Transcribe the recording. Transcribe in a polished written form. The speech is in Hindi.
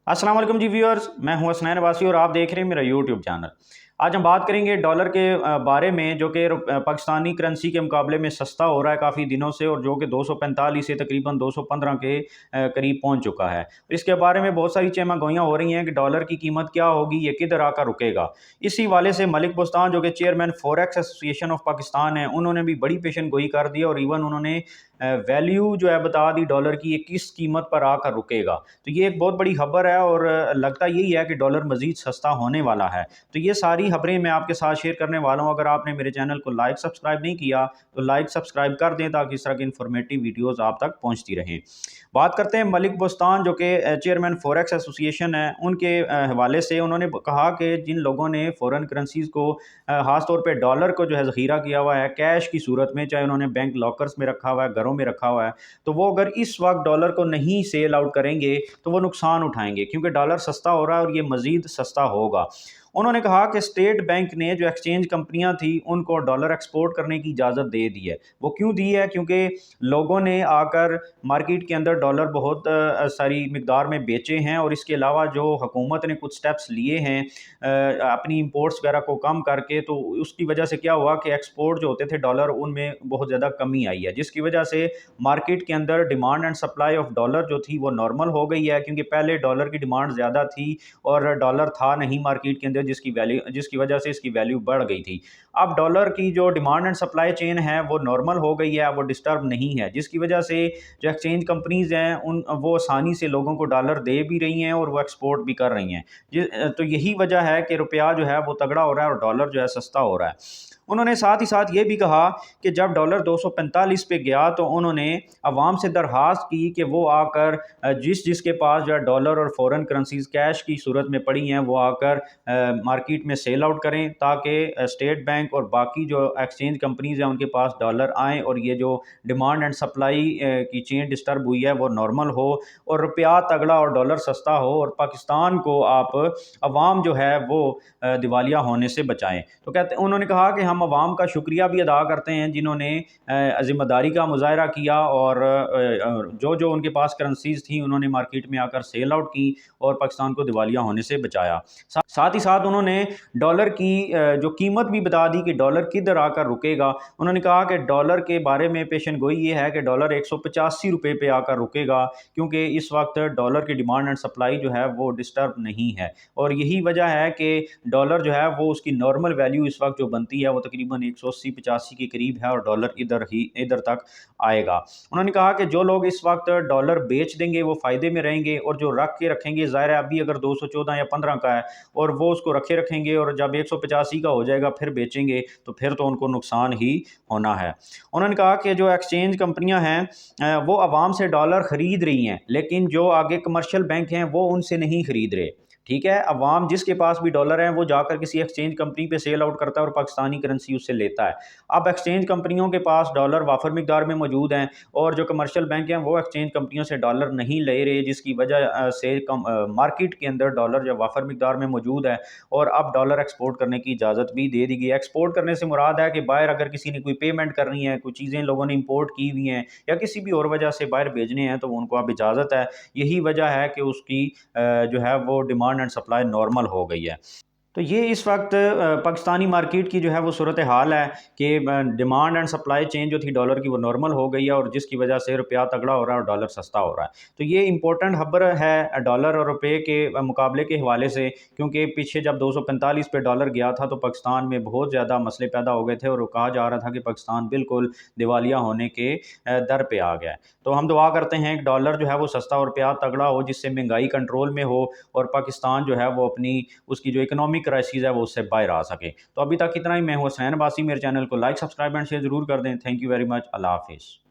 अस्सलाम वालेकुम जी व्यूअर्स, मैं हूं हसनैन अब्बासी और आप देख रहे हैं मेरा यूट्यूब चैनल। आज हम बात करेंगे डॉलर के बारे में, जो कि पाकिस्तानी करेंसी के मुकाबले में सस्ता हो रहा है काफ़ी दिनों से, और जो कि 245 से तकरीबन 215 के करीब पहुंच चुका है। इसके बारे में बहुत सारी चहमगोइयाँ हो रही हैं कि डॉलर की कीमत क्या होगी, ये किधर आकर रुकेगा। इसी वाले से मलिक बुस्तान, जो कि chairman forex association of Pakistan है, उन्होंने भी बड़ी पेशन गोई कर दी और इवन उन्होंने वैल्यू जो है बता दी डॉलर की, ये किस कीमत पर आकर रुकेगा। तो ये एक बहुत बड़ी खबर है और लगता यही है कि डॉलर मज़ीद सस्ता होने वाला है। तो ये सारी खबरें मैं आपके साथ शेयर करने वाला हूँ। अगर आपने मेरे चैनल को लाइक सब्सक्राइब नहीं किया तो लाइक सब्सक्राइब कर दें, ताकि इस तरह की इन्फॉर्मेटिव वीडियोज़ आप तक पहुँचती रहें। बात करते हैं मलिक बुस्तान, जो कि चेयरमैन फॉरेक्स एसोसिएशन है, उनके हवाले से। उन्होंने कहा कि जिन लोगों ने फ़ॉरेन करेंसीज़ को ख़ास तौर पे डॉलर को जो है ज़ख़ीरा किया हुआ है कैश की सूरत में, चाहे उन्होंने बैंक लॉकर्स में रखा हुआ है, घरों में रखा हुआ है, तो वो अगर इस वक्त डॉलर को नहीं सेल आउट करेंगे तो वो नुकसान उठाएंगे, क्योंकि डॉलर सस्ता हो रहा है और ये मज़ीद सस्ता होगा। उन्होंने कहा कि स्टेट बैंक ने जो एक्सचेंज कंपनियां थी उनको डॉलर एक्सपोर्ट करने की इजाज़त दे दी है। वो क्यों दी है? क्योंकि लोगों ने आकर मार्केट के अंदर डॉलर बहुत सारी मिकदार में बेचे हैं, और इसके अलावा जो हुकूमत ने कुछ स्टेप्स लिए हैं अपनी इंपोर्ट्स वगैरह को कम करके, तो उसकी वजह से क्या हुआ कि एक्सपोर्ट जो होते थे डॉलर, उनमें बहुत ज़्यादा कमी आई है, जिसकी वजह से मार्केट के अंदर demand and supply of dollar जो थी वो नॉर्मल हो गई है। क्योंकि पहले डॉलर की डिमांड ज़्यादा थी और डॉलर था नहीं मार्केट के अंदर, जिसकी वजह से इसकी वैल्यू बढ़ गई थी। अब डॉलर की जो डिमांड एंड सप्लाई चेन है वो नॉर्मल हो गई है, वो डिस्टर्ब नहीं है, जिसकी वजह से जो एक्सचेंज कंपनीज हैं उन वो आसानी से लोगों को डॉलर दे भी रही हैं और वो एक्सपोर्ट भी कर रही हैं। तो यही वजह है कि रुपया जो है वो तगड़ा हो रहा है और डॉलर जो है सस्ता हो रहा है। उन्होंने साथ ही साथ ये भी कहा कि जब डॉलर 245 पे गया तो उन्होंने अवाम से दरख्वास्त की कि वो आकर जिसके पास जो है डॉलर और फॉरेन करेंसीज कैश की सूरत में पड़ी हैं, वो आकर मार्केट में सेल आउट करें, ताकि स्टेट बैंक और बाकी जो एक्सचेंज कंपनीज हैं उनके पास डॉलर आएँ और ये जो डिमांड एंड सप्लाई की चेन डिस्टर्ब हुई है वो नॉर्मल हो, और रुपया तगड़ा और डॉलर सस्ता हो, और पाकिस्तान को आप अवाम जो है वो दिवालिया होने से बचाएं। तो उन्होंने कहा कि हम अवाम का शुक्रिया भी अदा करते हैं जिन्होंने ज़िम्मेदारी का मुजाहरा किया और जो जो उनके पास करेंसीज थी उन्होंने मार्केट में आकर सेल आउट की और पाकिस्तान को दिवालिया होने से बचाया। साथ ही साथ उन्होंने डॉलर की जो कीमत भी बता दी कि डॉलर किधर आकर रुकेगा। उन्होंने कहा कि डॉलर के बारे में पेशन गोई ये है कि डॉलर 185 रुपये पे आकर रुकेगा, क्योंकि इस वक्त डॉलर की डिमांड एंड सप्लाई जो है वो डिस्टर्ब नहीं है, और यही वजह है कि डॉलर जो है वो उसकी नॉर्मल वैल्यू इस वक्त जो बनती है वो तकरीबन 180-85 के करीब है, और डॉलर इधर तक आएगा। उन्होंने कहा कि जो लोग इस वक्त डॉलर बेच देंगे वो फ़ायदे में रहेंगे, और जो रख के रखेंगे, ज़ाहिर है अभी अगर 214 या 15 का है और वो उसको रखेंगे और जब 185 का हो जाएगा फिर बेचेंगे, तो फिर तो उनको नुकसान ही होना है। उन्होंने कहा कि जो एक्सचेंज कंपनियां हैं वो आवाम से डॉलर ख़रीद रही हैं, लेकिन जो आगे कमर्शियल बैंक हैं वो उनसे नहीं ख़रीद रहे। ठीक है, अवाम जिसके पास भी डॉलर है वो जाकर किसी एक्सचेंज कंपनी पे सेल आउट करता है और पाकिस्तानी करेंसी उससे लेता है। अब एक्सचेंज कंपनियों के पास डॉलर वाफर मिकदार में मौजूद हैं, और जो कमर्शियल बैंक हैं वो एक्सचेंज कंपनियों से डॉलर नहीं ले रहे, जिसकी वजह से मार्केट के अंदर डॉलर जो वाफर मिकदार में मौजूद है, और अब डॉलर एक्सपोर्ट करने की इजाज़त भी दे दी गई है। एक्सपोर्ट करने से मुराद है कि बाहर अगर किसी ने कोई पेमेंट करनी है, कुछ चीज़ें लोगों ने इंपोर्ट की हुई हैं या किसी भी और वजह से बाहर भेजने हैं, तो उनको अब इजाज़त है। यही वजह है कि उसकी जो है वो डिमांड एंड सप्लाई नॉर्मल हो गई है। तो ये इस वक्त पाकिस्तानी मार्केट की जो है वो सूरत हाल है कि डिमांड एंड सप्लाई चेन जो थी डॉलर की वो नॉर्मल हो गई है, और जिसकी वजह से रुपया तगड़ा हो रहा है और डॉलर सस्ता हो रहा है। तो ये इंपॉर्टेंट खबर है डॉलर और रुपये के मुकाबले के हवाले से, क्योंकि पीछे जब 245 पे डॉलर गया था तो पाकिस्तान में बहुत ज़्यादा मसले पैदा हो गए थे, और कहा जा रहा था कि पाकिस्तान बिल्कुल दिवालिया होने के दर पे आ गया है। तो हम दुआ करते हैं कि डॉलर जो है वो सस्ता और रुपया तगड़ा हो, जिससे महंगाई कंट्रोल में हो और पाकिस्तान जो है वो अपनी उसकी जो इकोनॉमिक क्राइसिस है वो उससे बाहर आ सके। तो अभी तक इतना ही। मैं हूं हसनैन अब्बासी। मेरे चैनल को लाइक सब्सक्राइब एंड शेयर जरूर कर दें। Thank you very much. अल्लाह हाफिज़।